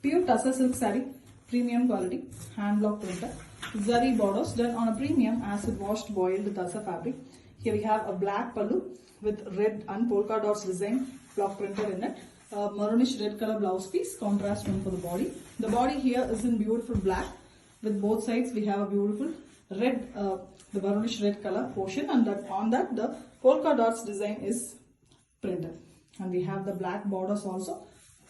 Pure tussar silk saree, premium quality, hand block printer, zari borders done on a premium acid washed boiled tussar fabric. Here we have a black pallu with red and polka dots design block printer in it. A maroonish red color blouse piece, contrast one for the body. The body here is in beautiful black. With both sides we have a beautiful red, the maroonish red color portion, and on that the polka dots design is printed. And we have the black borders also.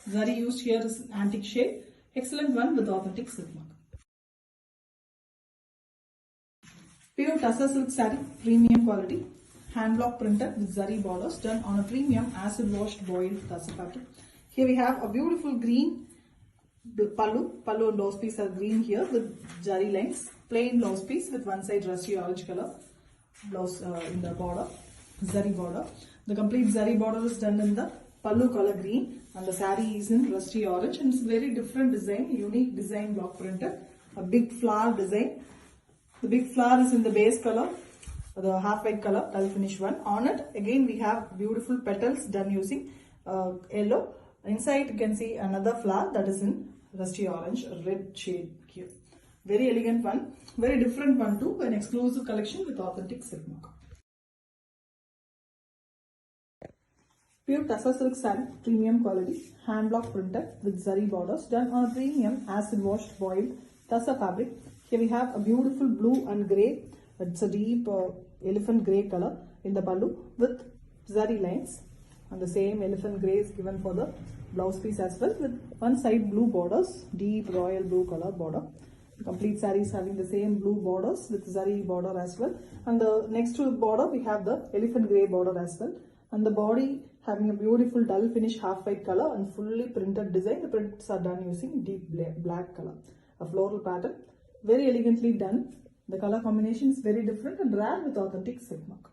Zari used here is antique shade. Excellent one with authentic silk mark. Pure tussar silk saree, premium quality, hand block printer with zari borders done on a premium acid washed boiled tussar fabric. Here we have a beautiful green pallu and blouse piece are green here with zari lines. Plain blouse piece with one side rusty orange color blouse in the border, zari border. The complete zari border is done in the pallu color green, and the saree is in rusty orange, and it's very different design, unique design block printed. A big flower design. The big flower is in the base color, the half white color, dull finish one. On it again we have beautiful petals done using yellow. Inside you can see another flower that is in rusty orange, red shade here. Very elegant one, very different one too, an exclusive collection with authentic silk mark. Pure tussar silk saree, premium quality, hand block printed with zari borders done on a premium acid washed boiled tussar fabric. Here we have a beautiful blue and grey. It's a deep elephant grey color in the pallu with zari lines, and the same elephant grey is given for the blouse piece as well, with one side blue borders, deep royal blue color border. The complete saree is having the same blue borders with zari border as well, and the next to the border we have the elephant grey border as well, and the body having a beautiful dull finish half white color and fully printed design. The prints are done using deep black color, a floral pattern, very elegantly done. The color combination is very different and rare with authentic silk mark.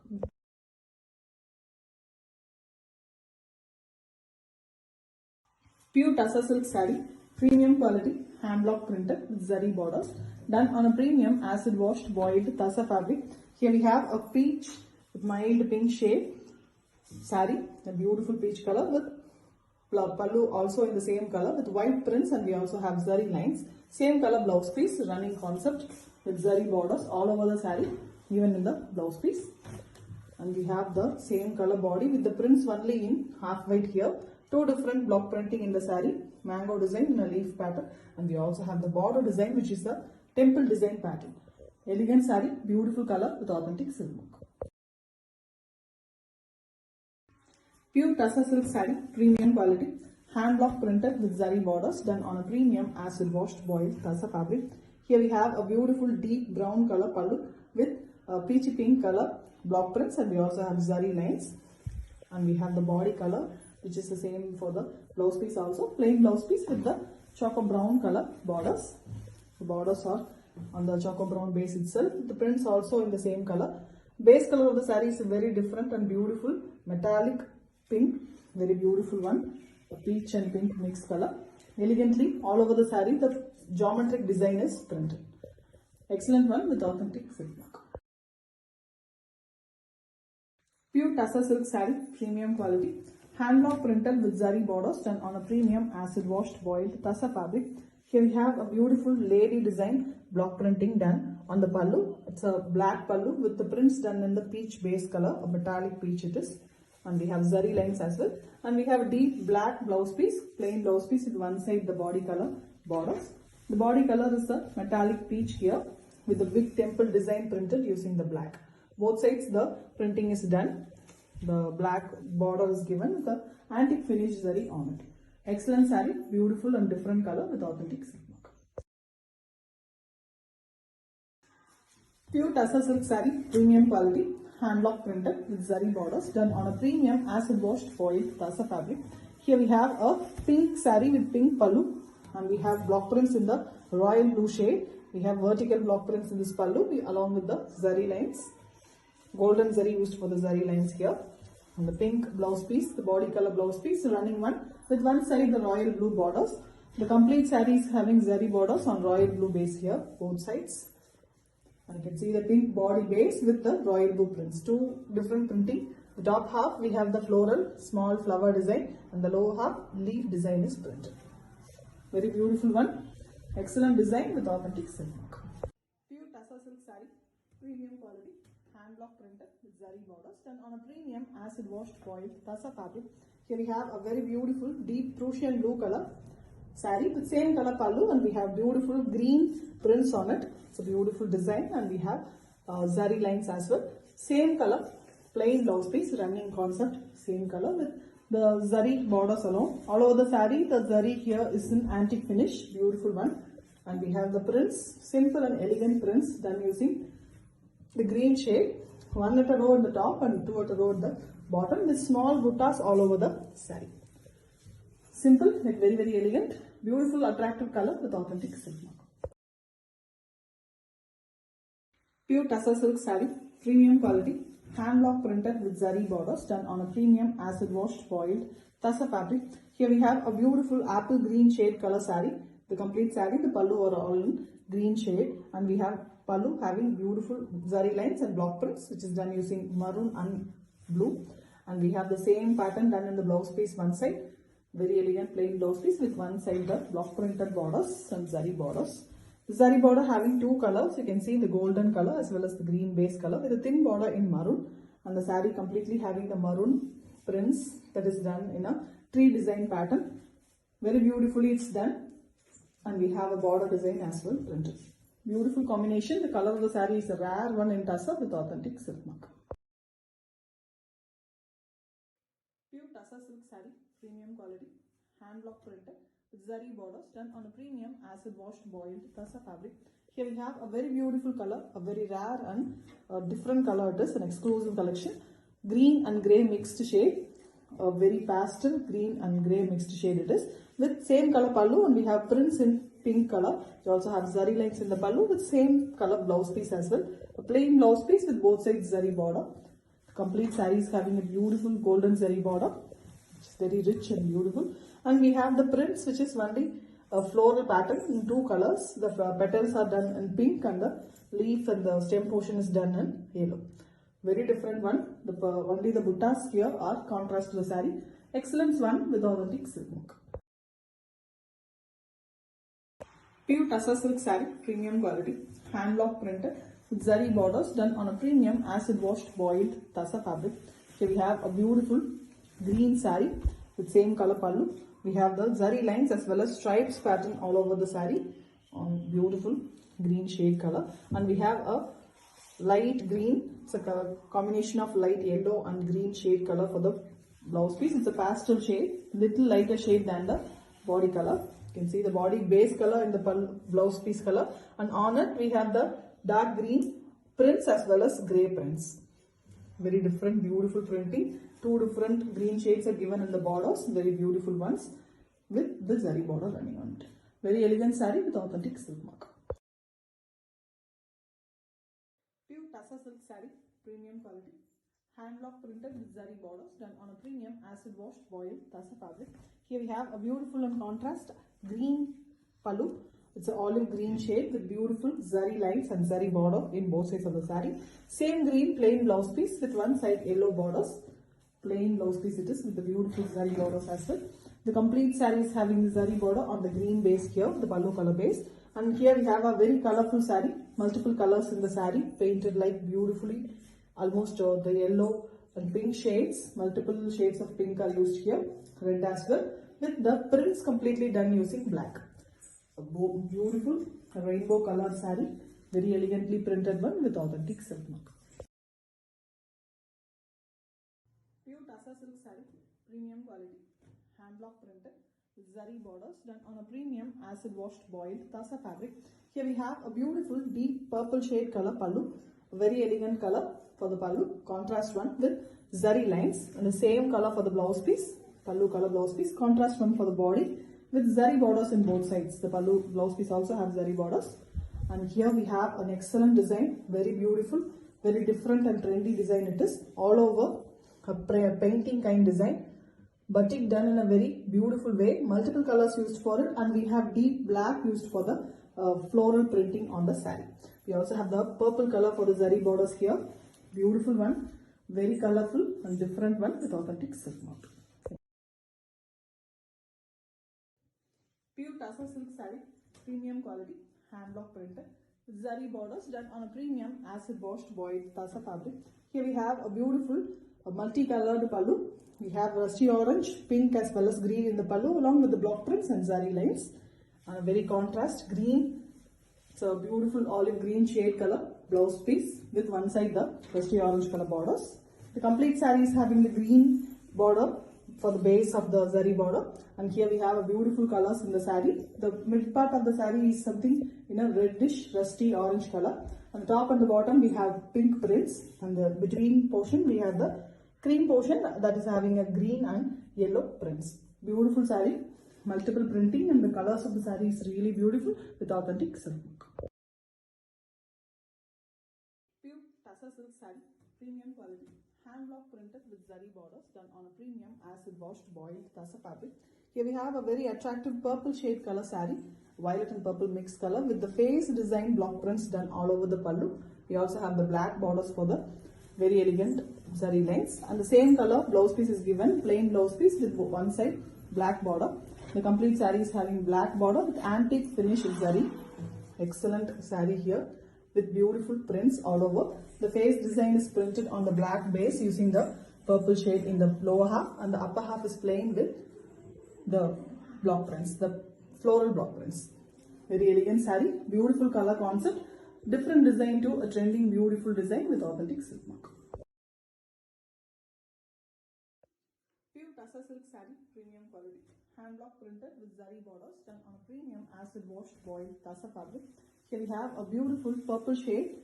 Pure tussar silk saree, premium quality, hand block printed with zari borders done on a premium acid washed boiled tussar fabric. Here we have a peach with mild pink shade saree, a beautiful peach color with pallu also in the same color with white prints, and we also have zari lines. Same color blouse piece, running concept with zari borders all over the saree, even in the blouse piece. And we have the same color body with the prints only in half white here. Two different block printing in the saree, mango design in a leaf pattern, and we also have the border design which is the temple design pattern. Elegant saree, beautiful color with authentic silk mark. Pure tussar silk saree, premium quality, hand block printed with zari borders done on a premium acid washed boiled tussar fabric. Here we have a beautiful deep brown color pallu with peachy pink color block prints, and we also have zari lines, and we have the body color which is the same for the blouse piece also, plain blouse piece with the choco brown color borders. The borders are on the choco brown base itself. The prints also in the same color. Base color of the saree is very different and beautiful, metallic pink, very beautiful one, a peach and pink mixed color. Elegantly all over the saree the geometric design is printed. Excellent one with authentic silk mark. Pure tussar silk saree, premium quality, hand block printed with zari borders done on a premium acid washed boiled tussar fabric. Here we have a beautiful lady design block printing done on the pallu. It's a black pallu with the prints done in the peach base color, a metallic peach it is. And we have zari lines as well. And we have a deep black blouse piece, plain blouse piece with one side the body color borders. The body color is the metallic peach here with the big temple design printed using the black. Both sides the printing is done. The black border is given with the antique finish zari on it. Excellent saree, beautiful and different color with authentic silk mark. Pure tussar silk saree, premium quality, hand block printed with zari borders done on a premium acid washed boiled tussar fabric. Here we have a pink saree with pink pallu, and we have block prints in the royal blue shade. We have vertical block prints in this pallu along with the zari lines. Golden zari used for the zari lines here. And the pink blouse piece, the body color blouse piece, running one with one side the royal blue borders. The complete saree is having zari borders on royal blue base here, both sides. And you can see the pink body base with the royal blue prints. Two different printing. The top half we have the floral small flower design, and the lower half leaf design is printed. Very beautiful one. Excellent design with authentic silk mark. Pure Tassa silk saree, premium quality, hand block printed with zari borders done on a premium acid washed foiled Tassa fabric. Here we have a very beautiful deep Prussian blue color saree with same color pallu, and we have beautiful green prints on it. It's a beautiful design, and we have zari lines as well. Same color, plain blouse piece, running concept, same color with the zari borders alone. All over the saree, the zari here is in antique finish, beautiful one. And we have the prints, simple and elegant prints done using the green shade. One at a row at the top and two at a row at the bottom with small buttas all over the saree. Simple, like very, very elegant, beautiful, attractive color with authentic silk mark. Pure Tassa silk saree, premium quality, hand block printed with zari borders done on a premium acid washed foiled Tassa fabric. Here we have a beautiful apple green shade color saree. The complete saree, the pallu are all in green shade, and we have pallu having beautiful zari lines and block prints, which is done using maroon and blue. And we have the same pattern done in the blouse piece one side. Very elegant plain blouse piece with one side the block printed borders and zari borders. The zari border having two colors. You can see the golden color as well as the green base color with a thin border in maroon, and the saree completely having the maroon prints that is done in a tree design pattern. Very beautifully it's done, and we have a border design as well printed. Beautiful combination. The color of the saree is a rare one in Tassa with authentic silk mark. Pure Tassa silk saree, premium quality, hand block printed with zari borders done on a premium acid washed boiled Tassa fabric. Here we have a very beautiful color, a very rare and different color. It is an exclusive collection. Green and grey mixed shade, a very pastel green and grey mixed shade it is, with same color pallu, and we have prints in pink color. We also have zari lines in the pallu with same color blouse piece as well. A plain blouse piece with both sides zari border. The complete saree is having a beautiful golden zari border, which is very rich and beautiful. And we have the prints, which is only a floral pattern in two colors. The petals are done in pink, and the leaf and the stem portion is done in yellow. Very different one. Only the buttas here are contrast to the saree. Excellent one with authentic silk mark. Pure Tassa silk saree, premium quality, hand block printed with zari borders done on a premium acid washed boiled Tassa fabric. Here we have a beautiful green saree with same color pallu. We have the zari lines as well as stripes pattern all over the saree on beautiful green shade color, and we have a light green. It's a combination of light yellow and green shade color for the blouse piece. It's a pastel shade, little lighter shade than the body color. You can see the body base color in the blouse piece color, and on it we have the dark green prints as well as grey prints. Very different, beautiful printing. Two different green shades are given in the borders, very beautiful ones with the zari border running on it. Very elegant saree with authentic silk mark. Pure Tassa silk saree, premium quality, hand block printed with zari borders done on a premium acid washed boiled Tassa fabric. Here we have a beautiful and contrast green pallu. It's an olive green shade with beautiful zari lines and zari border in both sides of the saree. Same green plain blouse piece with one side yellow borders. Plain blouse piece it is with the beautiful zari borders as well. The complete saree is having the zari border on the green base here, the pallu color base. And here we have a very colorful saree, multiple colors in the saree, painted like beautifully, almost the yellow and pink shades. Multiple shades of pink are used here, red as well, with the prints completely done using black. A beautiful rainbow color saree, very elegantly printed one with authentic silk mark. Pure Tassa silk saree, premium quality, hand block printed with zari borders done on a premium acid washed boiled Tassa fabric. Here we have a beautiful deep purple shade color pallu, a very elegant color for the pallu, contrast one with zari lines, and the same color for the blouse piece, pallu color blouse piece, contrast one for the body with zari borders in both sides. The pallu blouse piece also has zari borders. And here we have an excellent design, very beautiful, very different and trendy design it is, all over a painting kind design, batik done in a very beautiful way, multiple colors used for it, and we have deep black used for the floral printing on the saree. We also have the purple color for the zari borders here, beautiful one, very colorful and different one with authentic silk mark. Pure Tassa silk saree, premium quality, hand block printed. Zari borders done on a premium acid washed boiled Tassa fabric. Here we have a beautiful multicolored pallu. We have rusty orange, pink as well as green in the pallu along with the block prints and zari lines. And a very contrast green. It's a beautiful olive green shade color blouse piece with one side the rusty orange color borders. The complete saree is having the green border for the base of the zari border, and here we have a beautiful colors in the saree. The mid part of the saree is something in a reddish rusty orange color. On the top and the bottom we have pink prints, and the between portion we have the cream portion that is having a green and yellow prints. Beautiful saree, multiple printing, and the colors of the saree is really beautiful with authentic silk work. Pure Tassa silk saree, premium quality, hand block printed with zari borders done on a premium acid washed boiled Tassa fabric. Here we have a very attractive purple shade color saree, violet and purple mixed color with the face design block prints done all over the pallu. We also have the black borders for the very elegant zari lines, and the same color blouse piece is given, plain blouse piece with one side black border. The complete saree is having black border with antique finish zari. Excellent saree here with beautiful prints all over. The face design is printed on the black base using the purple shade in the lower half, and the upper half is plain with the block prints, the floral block prints. Very elegant saree, beautiful color concept, different design to a trending beautiful design with authentic silk mark. Pure Tassa silk saree, premium quality, hand block printed with zari borders done on a premium acid washed boiled Tassa fabric. Here we have a beautiful purple shade,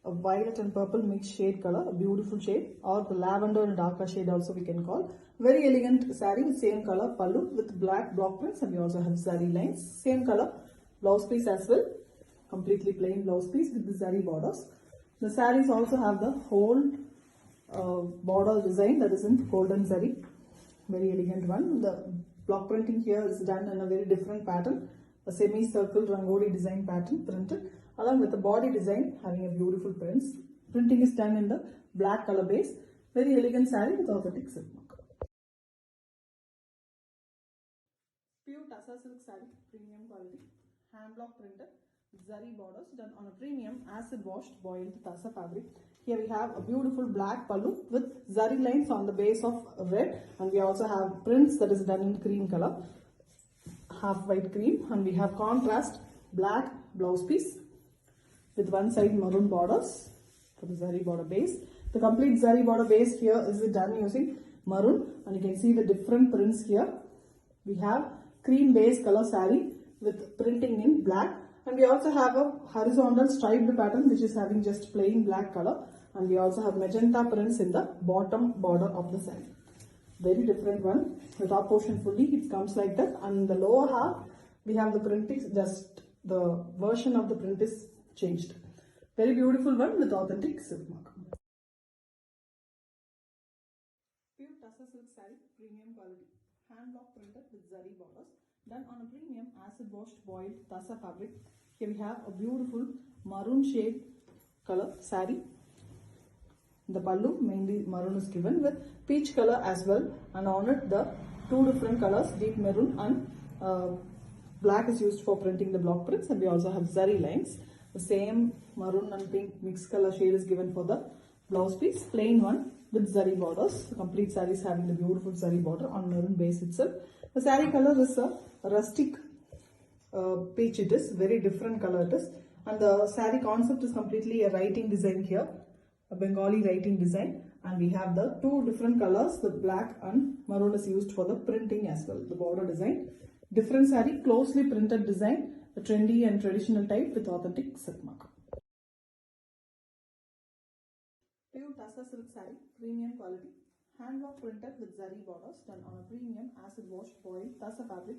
a violet and purple mixed shade color, a beautiful shade, or the lavender and darker shade also we can call. Very elegant saree with same color pallu with black block prints, and we also have zari lines. Same color blouse piece as well, completely plain blouse piece with the zari borders. The sarees also have the whole border design that is in golden zari. Very elegant one. The block printing here is done in a very different pattern, a semi-circle rangoli design pattern printed along with the body design having a beautiful prints. Printing is done in the black color base. Very elegant saree with authentic silk mark. Pure Tassa silk saree, premium quality, hand block printed, zari borders done on a premium acid washed boiled Tassa fabric. Here we have a beautiful black pallu with zari lines on the base of red, and we also have prints that is done in cream color, half white cream, and we have contrast black blouse piece with one side maroon borders for the zari border base. The complete zari border base here is done using maroon, and you can see the different prints here. We have cream base color saree with printing in black, and we also have a horizontal striped pattern which is having just plain black color, and we also have magenta prints in the bottom border of the saree. Very different one. The top portion fully it comes like that, and the lower half we have the printing, just the version of the print is changed. Very beautiful one with authentic silk mark. Pure Tassa silk saree, premium quality, hand block printed with zari borders done on a premium acid washed boiled Tassa fabric. Here we have a beautiful maroon shade color saree. The pallu mainly maroon is given with peach color as well, and on it the two different colors, deep maroon and black is used for printing the block prints, and we also have zari lines. The same maroon and pink mixed color shade is given for the blouse piece, plain one with zari borders. The complete saree is having the beautiful zari border on maroon base itself. The saree color is a rustic peach. It is very different color it is, and the saree concept is completely a writing design here, a Bengali writing design, and we have the two different colors, the black and maroon is used for the printing as well, the border design. Different saree, closely printed design, a trendy and traditional type with authentic silk mark. Pure Tassa silk saree, premium quality, hand block printed with zari borders done on a premium acid washed boiled Tassa fabric.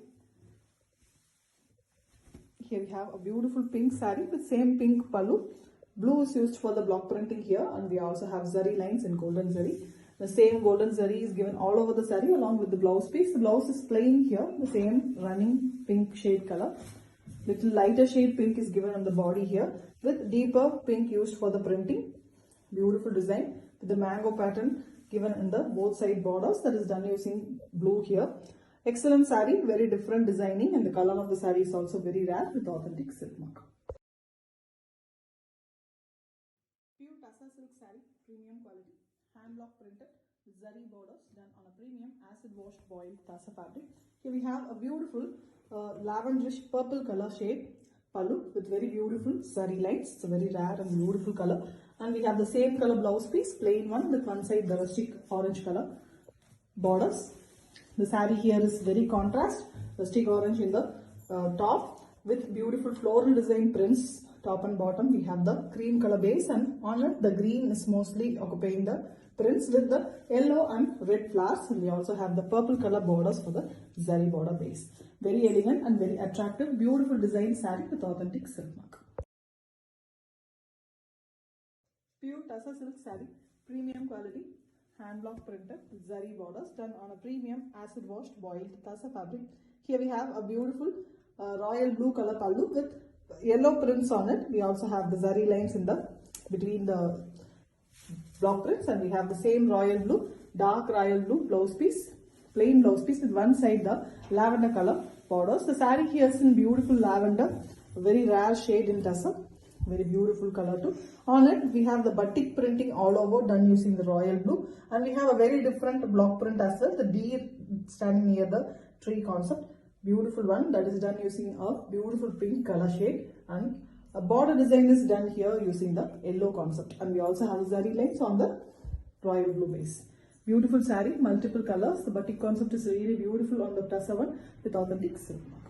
Here we have a beautiful pink saree with same pink pallu. Blue is used for the block printing here, and we also have zari lines in golden zari. The same golden zari is given all over the saree along with the blouse piece. The blouse is plain here, the same running pink shade color. Little lighter shade pink is given on the body here with deeper pink used for the printing. Beautiful design with the mango pattern given in the both side borders that is done using blue here. Excellent saree, very different designing, and the color of the saree is also very rare with authentic silk mark. Pure Tassa silk saree, premium quality, hand block printed with zari borders done on a premium acid washed boiled Tassa fabric. Here we have a beautiful lavenderish purple color shade pallu with very beautiful zari lines. It's a very rare and beautiful color. And we have the same color blouse piece, plain one, with one side the rustic orange color borders. The saree here is very contrast, rustic orange in the top with beautiful floral design prints top and bottom. We have the cream color base, and on it the green is mostly occupying the prints with the yellow and red flowers, and we also have the purple color borders for the zari border base. Very elegant and very attractive, beautiful design saree with authentic silk mark. Pure Tassa silk saree, premium quality, hand block printed with zari borders done on a premium acid washed boiled Tassa fabric. Here we have a beautiful royal blue color pallu with yellow prints on it. We also have the zari lines in the between the block prints, and we have the same royal blue, dark royal blue blouse piece, plain blouse piece with one side the lavender color borders. The saree here is in beautiful lavender, a very rare shade in Tassa, very beautiful color too. On it we have the batik printing all over done using the royal blue, and we have a very different block print as well, the deer standing near the tree concept. Beautiful one that is done using a beautiful pink color shade, and a border design is done here using the yellow concept, and we also have zari lines on the royal blue base. Beautiful saree, multiple colors. The batik concept is really beautiful on the Tassa one with authentic silk mark.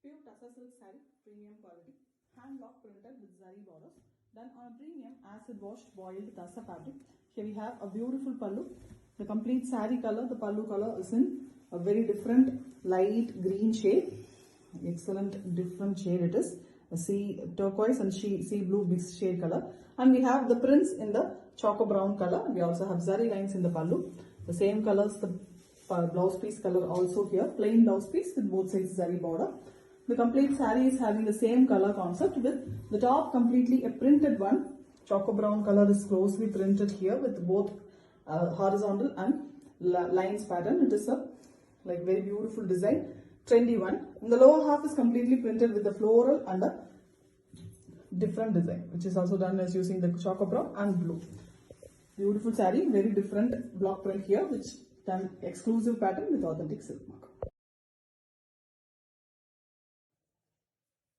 Pure Tassa silk saree, premium quality, hand block printed with zari borders done on a premium acid washed boiled Tassa fabric. Here we have a beautiful pallu. The complete saree color, the pallu color, is in a very different light green shade. Excellent different shade it is. A sea turquoise and sea blue mixed shade color. And we have the prints in the choco brown color. We also have zari lines in the pallu. The same colors, the blouse piece color also here. Plain blouse piece with both sides zari border. The complete saree is having the same color concept with the top completely a printed one. Choco brown color is closely printed here with both horizontal and lines pattern. It is a like very beautiful design, trendy one. And the lower half is completely printed with the floral and a different design, which is also done as using the choco brown and blue. Beautiful saree, very different block print here, which done exclusive pattern with authentic silk mark.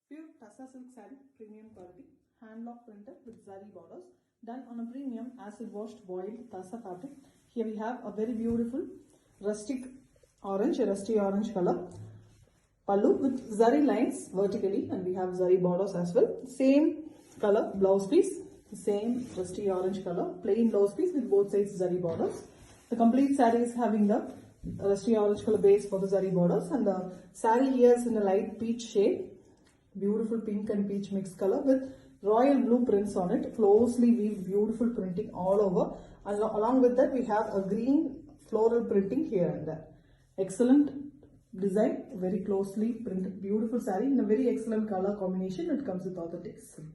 Pure Tassa silk saree, premium quality, hand block printed with zari borders done on a premium acid washed boiled Tassa fabric. Here we have a very beautiful rustic orange, a rusty orange color pallu with zari lines vertically, and we have zari borders as well. Same color blouse piece, the same rusty orange color, plain blouse piece with both sides zari borders. The complete saree is having the rusty orange color base for the zari borders, and the saree here is in a light peach shade, beautiful pink and peach mixed color with royal blue prints on it, closely weaved beautiful printing all over, and along with that we have a green floral printing here and there. Excellent design, very closely printed, beautiful saree in a very excellent color combination. It comes with authentic silk.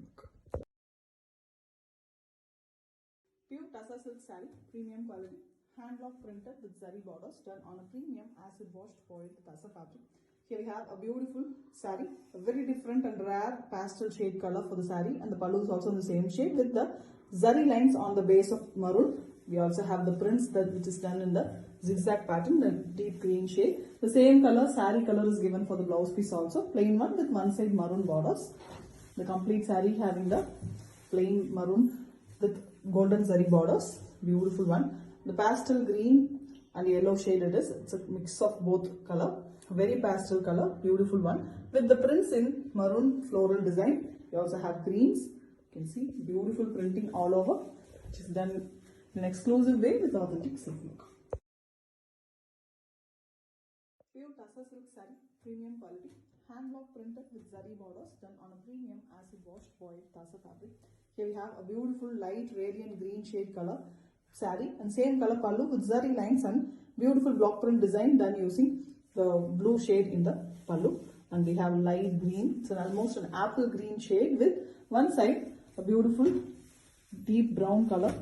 Pure Tassa silk saree, premium quality, hand block printed with zari borders done on a premium acid washed boiled Tassa fabric. Here we have a beautiful saree, a very different and rare pastel shade color for the saree, and the pallu is also in the same shade with the zari lines on the base of maroon. We also have the prints which is done in the zigzag pattern, the deep green shade. The same color, saree color is given for the blouse piece also, plain one with one side maroon borders. The complete saree having the plain maroon with golden zari borders, beautiful one. The pastel green and yellow shade it is, it's a mix of both color. Very pastel color, beautiful one with the prints in maroon floral design. We also have greens. You can see beautiful printing all over, which is done in an exclusive way with authentic silk look. Pure Tassa silk saree, premium quality, hand block printed with zari borders done on a premium acid washed boiled Tassa fabric. Here we have a beautiful light radiant green shade color saree, and same color pallu with zari lines and beautiful block print design done using the blue shade in the pallu, and we have light green, so almost an apple green shade with one side a beautiful deep brown color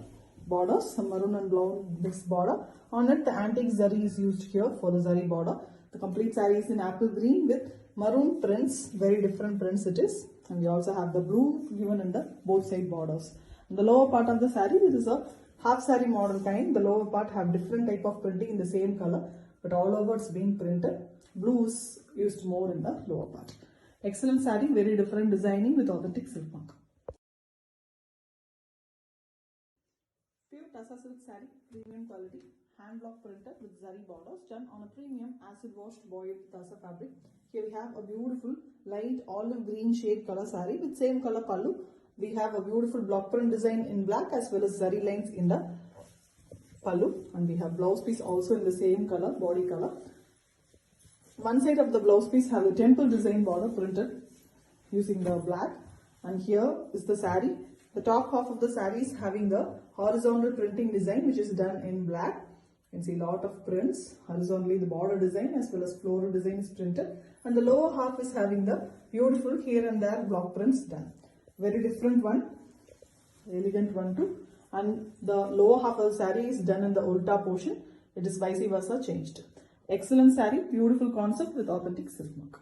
borders, some maroon and brown mixed border. On it, the antique zari is used here for the zari border. The complete saree is in apple green with maroon prints, very different prints it is. And we also have the blue given in the both side borders. In the lower part of the saree, this is a half saree model kind. The lower part have different type of printing in the same color, but all over it's been printed. Blue is used more in the lower part. Excellent saree, very different designing with authentic silk mark. Pure Tassa silk saree, premium quality, hand block printed with zari borders done on a premium acid washed boiled Tassa fabric. Here we have a beautiful light olive green shade color saree with same color pallu. We have a beautiful block print design in black as well as zari lines in the pallu, and we have blouse piece also in the same color, body color. One side of the blouse piece have the temple design border printed using the black, and here is the saree. The top half of the saree is having the horizontal printing design which is done in black. You can see a lot of prints horizontally, the border design as well as floral design is printed, and the lower half is having the beautiful here and there block prints done. Very different one, elegant one too. And the lower half of the saree is done in the ulta portion. It is vice versa changed. Excellent saree, beautiful concept with authentic silk mark.